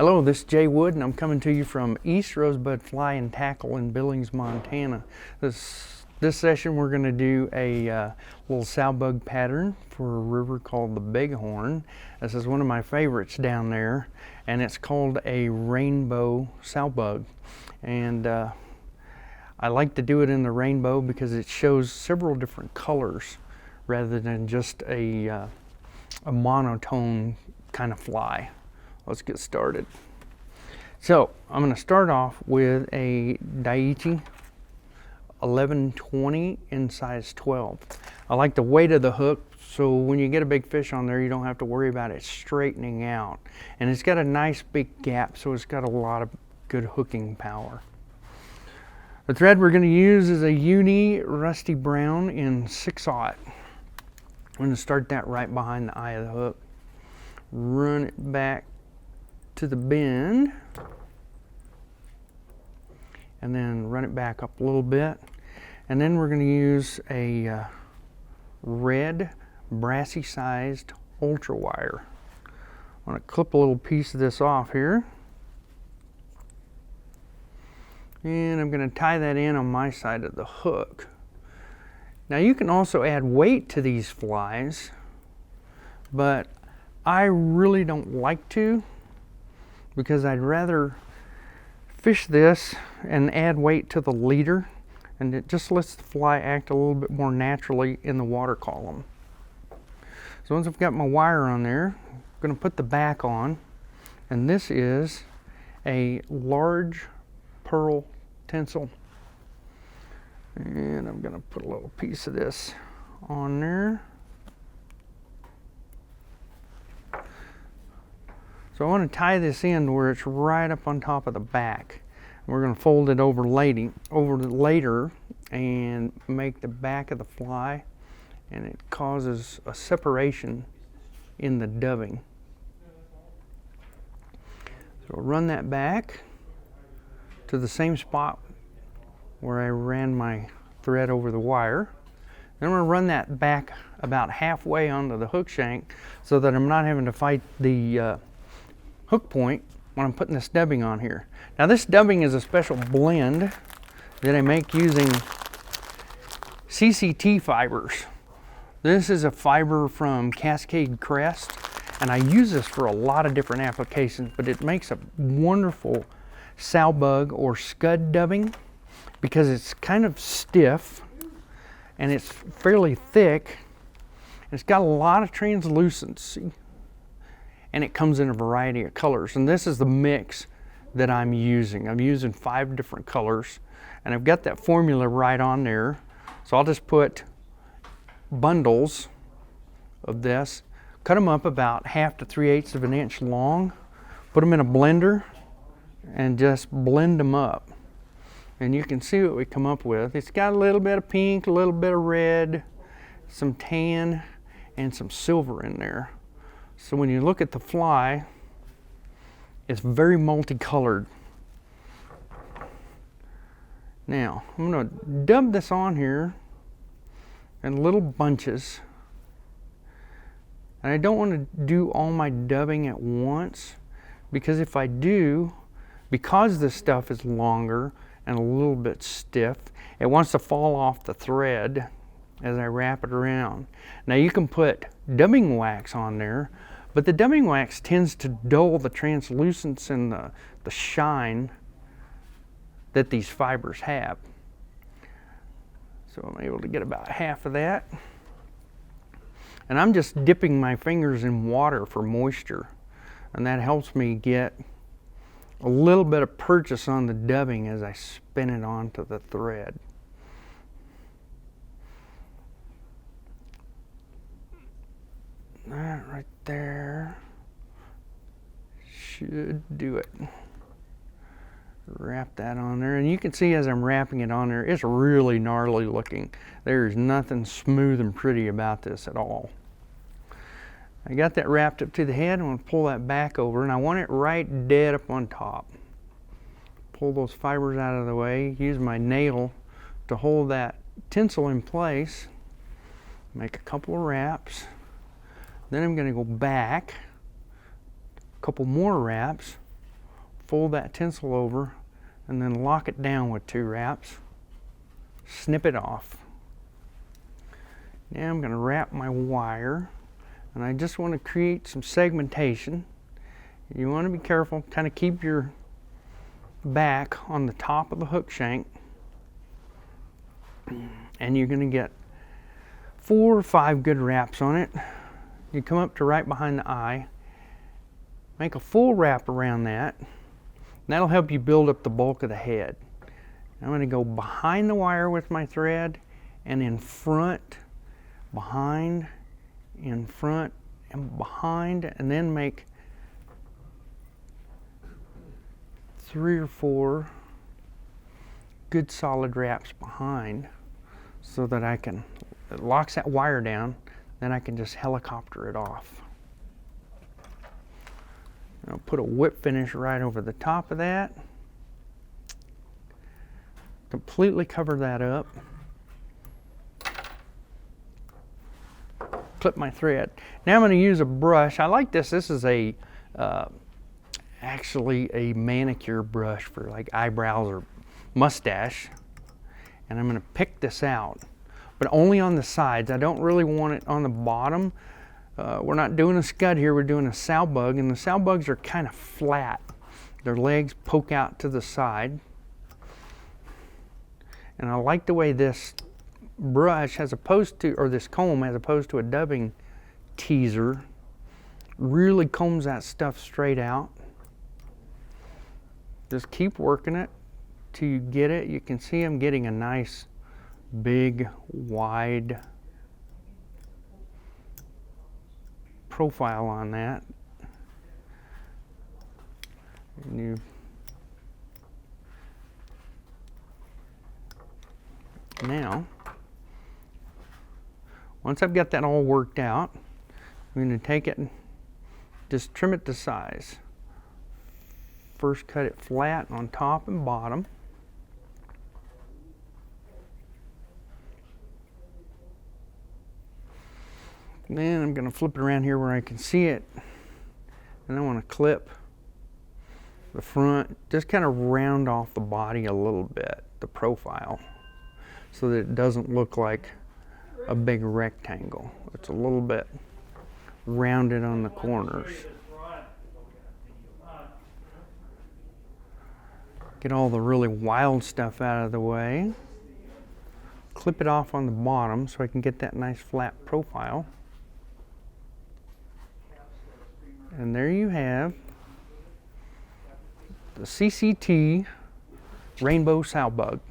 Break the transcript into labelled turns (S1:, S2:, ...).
S1: Hello, this is Jay Wood, and I'm coming to you from East Rosebud Fly and Tackle in Billings, Montana. This session we're going to do a little sow bug pattern for a river called the Bighorn. This is one of my favorites down there, and it's called a rainbow sow bug. And I like to do it in the rainbow because it shows several different colors rather than just a monotone kind of fly. Let's get started. So I'm going to start off with a Daiichi 1120 in size 12. I like the weight of the hook, so when you get a big fish on there, you don't have to worry about it straightening out. And it's got a nice big gap, so it's got a lot of good hooking power. The thread we're going to use is a Uni Rusty Brown in 6/0. I'm going to start that right behind the eye of the hook. Run it back to the bend, and then run it back up a little bit. And then we're going to use a red brassy sized ultra wire. I'm going to clip a little piece of this off here, and I'm going to tie that in on my side of the hook. Now you can also add weight to these flies, but I really don't like to, because I'd rather fish this and add weight to the leader, and it just lets the fly act a little bit more naturally in the water column. So once I've got my wire on there, I'm going to put the back on, and this is a large pearl tinsel. And I'm going to put a little piece of this on there. So I want to tie this in where it's right up on top of the back. We're going to fold it over later and make the back of the fly, and it causes a separation in the dubbing. So I'll run that back to the same spot where I ran my thread over the wire. Then I'm going to run that back about halfway onto the hook shank so that I'm not having to fight the hook point when I'm putting this dubbing on here. Now this dubbing is a special blend that I make using CCT fibers. This is a fiber from Cascade Crest, and I use this for a lot of different applications, but it makes a wonderful sow bug or scud dubbing because it's kind of stiff and it's fairly thick, and it's got a lot of translucency, and it comes in a variety of colors. And this is the mix that I'm using. I'm using 5 different colors, and I've got that formula right on there. So I'll just put bundles of this, cut them up about 1/2 to 3/8 of an inch long, put them in a blender, and just blend them up. And you can see what we come up with. It's got a little bit of pink, a little bit of red, some tan, and some silver in there. So when you look at the fly, it's very multicolored. Now, I'm going to dub this on here in little bunches. And I don't want to do all my dubbing at once, because if I do, because this stuff is longer and a little bit stiff, it wants to fall off the thread as I wrap it around. Now you can put dubbing wax on there, but the dubbing wax tends to dull the translucence and the shine that these fibers have. So I'm able to get about 1/2 of that. And I'm just dipping my fingers in water for moisture, and that helps me get a little bit of purchase on the dubbing as I spin it onto the thread. That right there should do it. Wrap that on there, and you can see as I'm wrapping it on there, it's really gnarly looking. There's nothing smooth and pretty about this at all. I got that wrapped up to the head. I'm going to pull that back over, and I want it right dead up on top. Pull those fibers out of the way, use my nail to hold that tinsel in place, make a couple of wraps. Then I'm going to go back, a couple more wraps, fold that tinsel over and then lock it down with 2 wraps. Snip it off. Now I'm going to wrap my wire, and I just want to create some segmentation. You want to be careful, kind of keep your back on the top of the hook shank, and you're going to get 4 or 5 good wraps on it. You come up to right behind the eye, make a full wrap around that, and that'll help you build up the bulk of the head. I'm going to go behind the wire with my thread, and in front, behind, in front, and behind, and then make 3 or 4 good solid wraps behind, so that it locks that wire down, then I can just helicopter it off. I'll put a whip finish right over the top of that. Completely cover that up. Clip my thread. Now I'm going to use a brush. I like this. This is actually a manicure brush for like eyebrows or mustache. And I'm going to pick this out, but only on the sides. I don't really want it on the bottom. We're not doing a scud here. We're doing a sow bug, and the sow bugs are kind of flat. Their legs poke out to the side. And I like the way this brush, as opposed to, or this comb, as opposed to a dubbing teaser, really combs that stuff straight out. Just keep working it till you get it. You can see I'm getting a nice, big, wide profile on that. And now, once I've got that all worked out, I'm going to take it and just trim it to size. First cut it flat on top and bottom. Then I'm going to flip it around here where I can see it, and I want to clip the front, just kind of round off the body a little bit, the profile, so that it doesn't look like a big rectangle. It's a little bit rounded on the corners. Get all the really wild stuff out of the way. Clip it off on the bottom so I can get that nice flat profile. And there you have the CCT Rainbow Sow Bug.